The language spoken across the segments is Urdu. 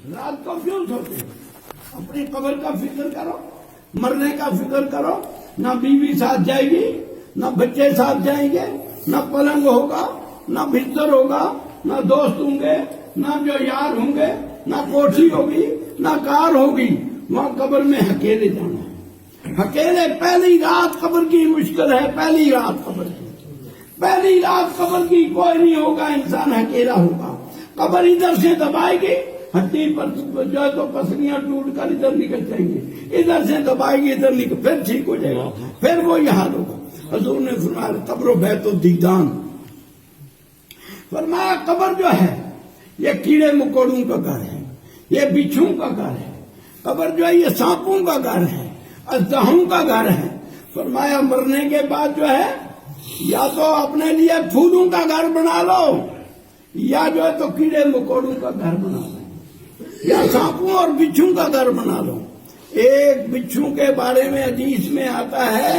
رات کو کیوں سوتے؟ اپنی قبر کا فکر کرو، مرنے کا فکر کرو. نہ بیوی ساتھ جائے گی، نہ بچے ساتھ جائیں گے، نہ پلنگ ہوگا، نہ بستر ہوگا، نہ دوست ہوں گے، نہ جو یار ہوں گے، نہ کوٹھی ہوگی، نہ کار ہوگی. وہاں قبر میں اکیلے جانا ہے. اکیلے پہلی رات قبر کی مشکل ہے. پہلی رات قبر کی کوئی نہیں ہوگا، انسان اکیلا ہوگا. قبر ادھر سے دبائے گی، ہڈی پر جو ہے تو پسلیاں ٹوٹ کر ادھر نکل جائیں گے، ادھر سے دبائے گی ادھر نکل، پھر ٹھیک ہو جائے گا، پھر وہی حال ہوگا. حضور نے فرمایا قبر و بیت الدیدان، فرمایا قبر جو ہے یہ کیڑے مکوڑوں کا گھر ہے، یہ بچھوں کا گھر ہے. قبر جو ہے یہ سانپوں کا گھر ہے، اژدہوں کا گھر ہے. فرمایا مرنے کے بعد جو ہے یا تو اپنے لیے پھولوں کا گھر بنا لو، یا جو ہے تو کیڑے مکوڑوں کا گھر بنا لو، یا سانپوں اور بچھوں کا گھر بنا لو. ایک بچھو کے بارے میں حدیث میں آتا ہے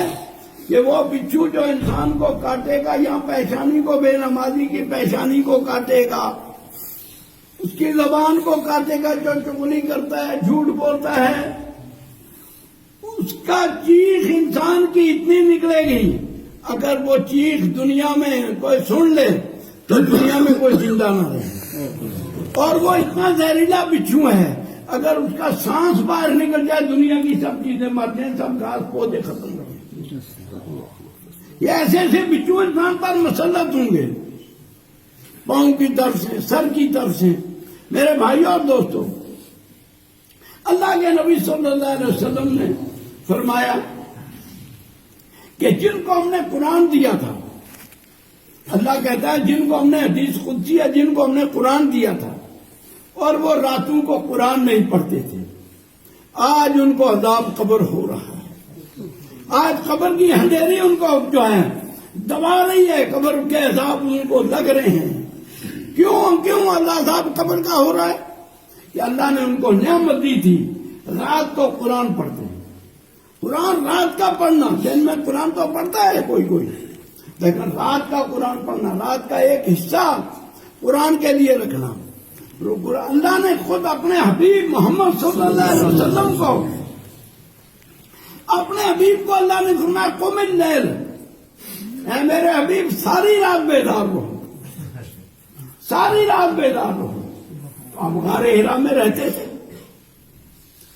کہ وہ بچھو جو انسان کو کاٹے گا یا پیشانی کو، بے نمازی کی پیشانی کو کاٹے گا، اس کی زبان کو کاٹے گا، جو چغلی کرتا ہے، جھوٹ بولتا ہے، اس کا چیخ انسان کی اتنی نکلے گی، اگر وہ چیخ دنیا میں کوئی سن لے تو دنیا میں کوئی زندہ نہ رہے. اور وہ اتنا زہریلا بچھو ہے، اگر اس کا سانس باہر نکل جائے دنیا کی سب چیزیں مر جائیں، سب گھاس پودے ختم ہو جائیں. یہ ایسے ایسے بچھو انسان پر مسلط ہوں گے، پاؤں کی طرف سے، سر کی طرف سے. میرے بھائیوں اور دوستوں، اللہ کے نبی صلی اللہ علیہ وسلم نے فرمایا کہ جن کو ہم نے قرآن دیا تھا، اللہ کہتا ہے جن کو ہم نے حدیث قدسی ہے، جن کو ہم نے قرآن دیا تھا اور وہ راتوں کو قرآن نہیں پڑھتے تھے، آج ان کو عذاب قبر ہو رہا ہے. آج قبر کی اندھیری ان کو جو ہے دبا رہی ہے، قبر کے عذاب ان کو لگ رہے ہیں. کیوں اللہ عذاب قبر کا ہو رہا ہے؟ کہ اللہ نے ان کو نعمت دی تھی، رات کو قرآن پڑھتے ہیں. قرآن رات کا پڑھنا، دن میں قرآن تو پڑھتا ہے کوئی، لیکن رات کا قرآن پڑھنا، رات کا ایک حصہ قرآن کے لیے رکھنا. اللہ نے خود اپنے حبیب محمد صلی اللہ علیہ وسلم کو، اپنے حبیب کو اللہ نے فرمایا قم اللیل، اے میرے حبیب ساری رات بیدار رہو، ساری رات بیدار رہو. آپ غار ہرا میں رہتے تھے،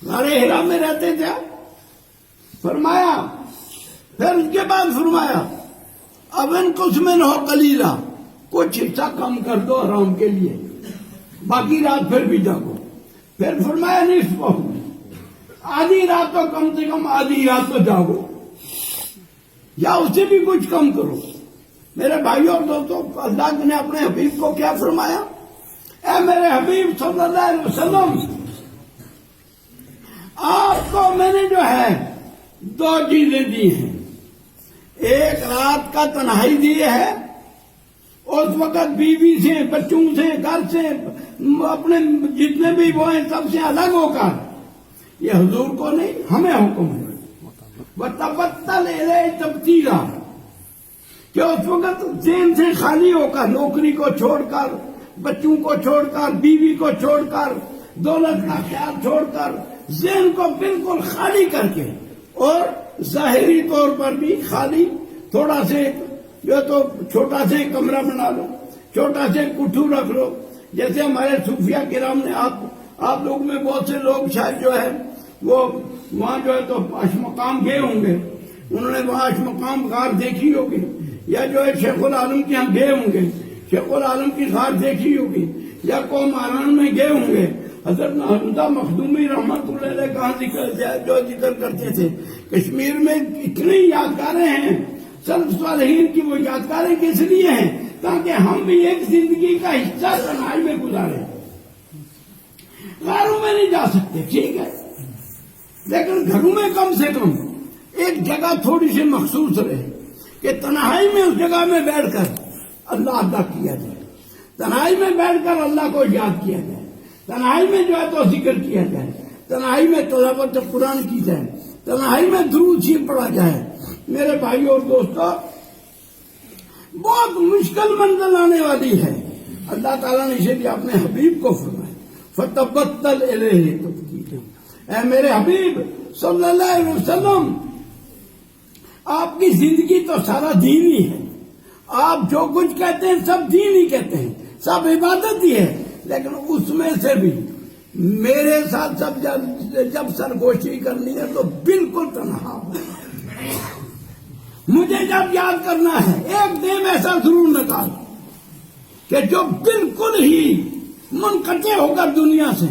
غار ہرا میں رہتے تھے. فرمایا پھر اس کے بعد فرمایا اب ان قسمن ہو قلیلہ، کچھ حصہ کم کر دو آرام کے لیے، باقی رات پھر بھی جاگو. پھر فرمایا نصف ہو، آدھی رات تو کم سے کم آدھی رات تو جاگو، یا اسے بھی کچھ کم کرو. میرے بھائیوں اور دوستوں، اللہ نے اپنے حبیب کو کیا فرمایا؟ اے میرے حبیب صلی اللہ علیہ وسلم، آپ کو میں نے جو ہے دو چیزیں دی ہیں. ایک رات کا تنہائی دی ہے، اس وقت بیوی سے، بچوں سے، گھر سے، اپنے جتنے بھی وہ ہیں سب سے الگ ہو کر. یہ حضور کو نہیں، ہمیں حکم ہے. وَتَبَتَّلْ إِلَيْهِ تَبْتِيلًا، کہ اس وقت ذہن سے خالی ہو کر، نوکری کو چھوڑ کر، بچوں کو چھوڑ کر، بیوی کو چھوڑ کر، دولت کا خیال چھوڑ کر، ذہن کو بالکل خالی کر کے، اور ظاہری طور پر بھی خالی، تھوڑا سے جو تو چھوٹا سے کمرہ بنا لو، چھوٹا سے کٹھو رکھ لو. جیسے ہمارے صوفیہ کرام نے، آپ لوگ میں بہت سے لوگ شاید جو ہے وہ وہاں جو ہے تو عش مقام گئے ہوں گے، انہوں نے وہاں عش مقام غار دیکھی ہوگی، یا جو ہے شیخ العالم کے ہم گئے ہوں گے، شیخ العالم کی غار دیکھی ہوگی، یا قوم آران میں گئے ہوں گے. حضرت حمزہ مخدومی رحمت اللہ علیہ کہاں ذکر کرتے تھے، کشمیر میں اتنی یادگاریں ہیں سلف صالحین کی. وہ یادگاریں کس لیے ہیں؟ تاکہ ہم بھی ایک زندگی کا حصہ تنہائی میں گزاریں. غاروں میں نہیں جا سکتے، ٹھیک ہے، لیکن گھروں میں کم سے کم ایک جگہ تھوڑی سی مخصوص رہے کہ تنہائی میں اس جگہ میں بیٹھ کر اللہ ادا کیا جائے، تنہائی میں بیٹھ کر اللہ کو یاد کیا جائے، تنہائی میں جو ہے تو ذکر کیا جائے، تنہائی میں تلاوت قرآن کی جائے، تنہائی میں درود شریف پڑھا جائے. میرے بھائیوں اور دوستوں، بہت مشکل منزل آنے والی ہے. اللہ تعالیٰ نے اسی لیے اپنے حبیب کو فرمایا فتبتل الیہ تبتیلا۔ اے میرے حبیب صلی اللہ علیہ وسلم، آپ کی زندگی تو سارا دین ہی ہے، آپ جو کچھ کہتے ہیں سب دین ہی کہتے ہیں، سب عبادت ہی ہے، لیکن اس میں سے بھی میرے ساتھ سب جب سرگوشی کرنی ہے تو بالکل تنہا ہو، مجھے جب یاد کرنا ہے ایک دن ایسا ضرور نکال کہ جو بالکل ہی منقطع ہو کر دنیا سے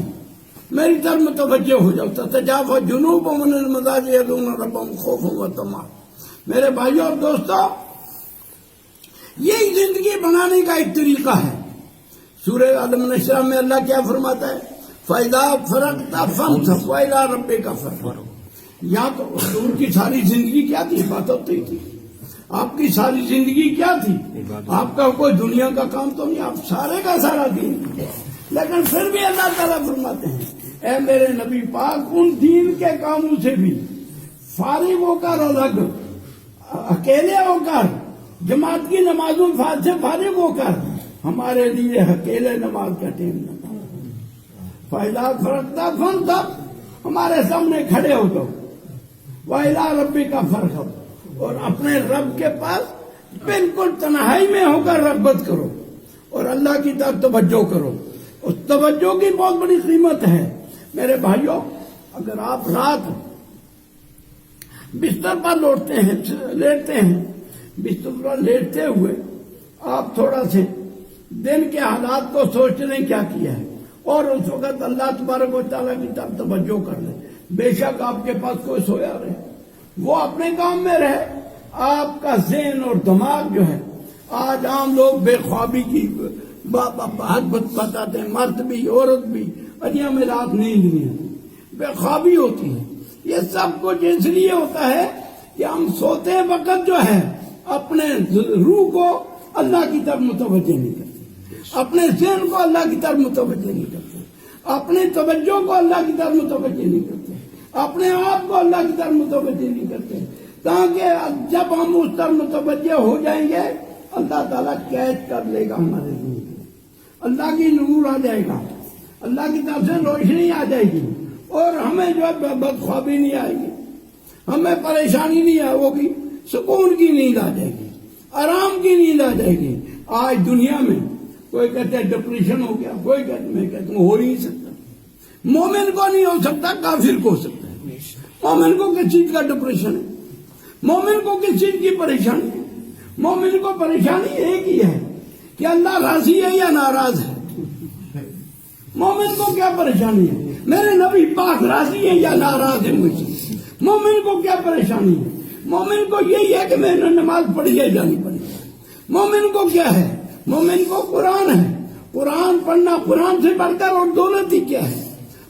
میری طرف متوجہ ہو جاتا، تجافی جنوبہم عن المضاجع یدعون ربہم خوفا وطمعا۔ میرے بھائیوں اور دوستوں، یہی زندگی بنانے کا ایک طریقہ ہے۔ سورہ علم نشرہ میں اللہ کیا فرماتا ہے؟ فَإِذَا فَرَغْتَ فَانْصَبْ وَإِلَىٰ رَبِّكَ فَارْغَب۔ یہاں تو حضور کی ساری زندگی کیا تھی؟ عبادت ہی تھی۔ آپ کی ساری زندگی کیا تھی؟ آپ کا کوئی دنیا کا کام تو نہیں، آپ سارے کا سارا دین تھا۔ لیکن پھر بھی اللہ تعالیٰ فرماتے ہیں اے میرے نبی پاک، ان دین کے کاموں سے بھی فارغ ہو کر، الگ اکیلے ہو کر، جماعت کی نمازوں سے فارغ ہو کر ہمارے لیے اکیلے نماز کا ٹائم نہ تھا۔ فَإِذَا فَرَغْتَ فَانْصَبْ، ہمارے سامنے کھڑے ہو جاؤ، وَإِلَىٰ رَبِّكَ فَارْغَب، اور اپنے رب کے پاس بالکل تنہائی میں ہو کر رغبت کرو اور اللہ کی طرف توجہ کرو۔ اس توجہ کی بہت بڑی قیمت ہے میرے بھائیوں۔ اگر آپ رات بستر پر لیٹتے ہیں، بستر پر لیٹتے ہوئے آپ تھوڑا سے دن کے حالات کو سوچ لیں کیا کیا ہے، اور اس وقت اللہ تبارک و تعالیٰ کی طرف توجہ کر لیں۔ بے شک آپ کے پاس کوئی سویا رہے، وہ اپنے کام میں رہے، آپ کا ذہن اور دماغ جو ہے، آج عام لوگ بے خوابی کی بات بتاتے ہیں، مرد بھی عورت بھی، اجی ہمیں رات نیند نہیں آتی، بے خوابی ہوتی ہے۔ یہ سب کچھ اس لیے ہوتا ہے کہ ہم سوتے وقت جو ہے اپنے روح کو اللہ کی طرف متوجہ نہیں کرتے، اپنے ذہن کو اللہ کی طرف متوجہ نہیں کرتے، اپنے توجہ کو اللہ کی طرف متوجہ نہیں کرتے، اپنے آپ کو اللہ کی طرف متوجہ نہیں کرتے، تاکہ جب ہم اس طرف متوجہ ہو جائیں گے اللہ تعالیٰ قید کر لے گا ہمارے روح کو، اللہ کی نور آ جائے گا، اللہ کی طرف سے روشنی آ جائے گی، اور ہمیں جو ہے بدخوابی نہیں آئے گی، ہمیں پریشانی نہیں ہوگی، سکون کی نیند آ جائے گی، آرام کی نیند آ جائے گی۔ آج دنیا میں کوئی کہتے ہیں ڈپریشن ہو گیا، کوئی میں کہتا ہوں ہو ہی نہیں سکتا، مومن کو نہیں ہو سکتا، کافر کو ہو سکتا ہے۔ مومن کو کس چیز کا ڈپریشن ہے؟ مومن کو کس چیز کی پریشانی ہے؟ مومن کو پریشانی ایک ہی ہے کہ اللہ راضی ہے یا ناراض ہے۔ مومن کو کیا پریشانی ہے؟ میرے نبی پاک راضی ہے یا ناراض ہے مجھ سے؟ مومن کو کیا پریشانی ہے؟ مومن کو یہی ہے کہ میں نے نماز پڑھی ہے یا نہیں پڑھی۔ مومن کو کیا ہے؟ مومن کو قرآن ہے، قرآن پڑھنا، قرآن سے بڑھ کر اور دولت ہی کیا ہے؟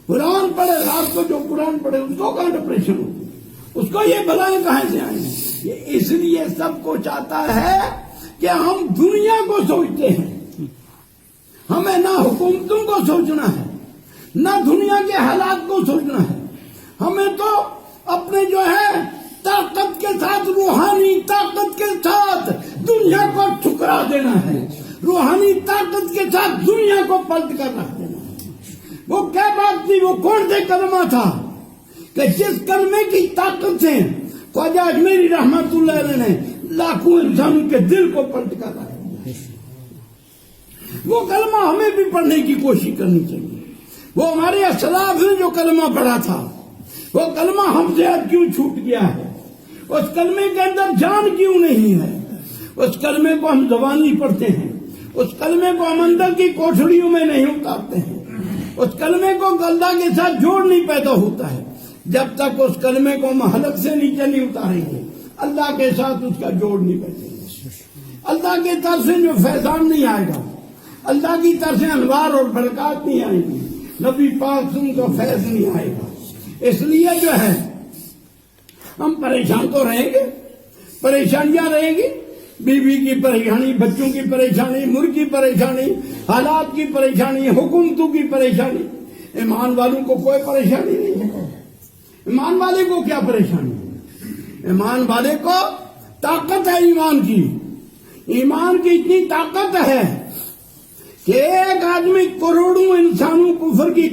قرآن پڑھے، رات کو جو قرآن پڑھے اس کو کہاں ڈپریشن ہوتی ہے؟ اس کو یہ بلائیں کہاں سے آئیں؟ یہ اس لیے سب کو چاہتا ہے کہ ہم دنیا کو سوچتے ہیں، ہمیں نہ حکومتوں کو سوچنا ہے، نہ دنیا کے حالات کو سوچنا ہے، ہمیں تو اپنے جو ہے طاقت کے ساتھ، روحانی طاقت کے ساتھ دنیا کو ٹھکرا دینا ہے، روحانی طاقت کے ساتھ دنیا کو پلٹ کر رکھ دینا ہے۔ وہ کیا بات تھی؟ وہ کون سے کلمہ تھا کہ جس کلمے کی طاقت سے خواجہ اجمیری رحمت اللہ علیہ نے لاکھوں انسانوں کے دل کو پلٹ کر رکھ دیا۔ وہ کلمہ ہمیں بھی پڑھنے کی کوشش کرنی چاہیے۔ وہ ہمارے اسلاف نے جو کلمہ پڑھا تھا، وہ کلمہ ہم سے اب کیوں چھوٹ گیا ہے؟ اس کلمے کے اندر جان کیوں نہیں ہے؟ اس کلمے کو ہم زبانی پڑھتے ہیں، اس کلمے کو ہم اندر کی کوٹھڑیوں میں نہیں اتارتے ہیں، اس کلمے کو اللہ کے ساتھ جوڑ نہیں پیدا ہوتا ہے۔ جب تک اس کلمے کو ہم حلق سے نیچے نہیں اتاریں گے، اللہ کے ساتھ اس کا جوڑ نہیں بیٹھے گا، اللہ کی طرف سے جو فیضان نہیں آئے گا، اللہ کی طرف سے انوار اور برکات نہیں آئیں گی، نبی پاک سے کا فیض نہیں آئے گا۔ اس لیے جو ہے ہم پریشان تو رہیں گے، پریشانیاں رہیں گی، بیوی کی پریشانی، بچوں کی پریشانی، ملک کی پریشانی، حالات کی پریشانی، حکومتوں کی پریشانی۔ ایمان والوں کو کوئی پریشانی نہیں ہے۔ ایمان والے کو کیا پریشانی ہے؟ ایمان والے کو طاقت ہے ایمان کی، ایمان کی اتنی طاقت ہے کہ ایک آدمی کروڑوں انسانوں کفر کی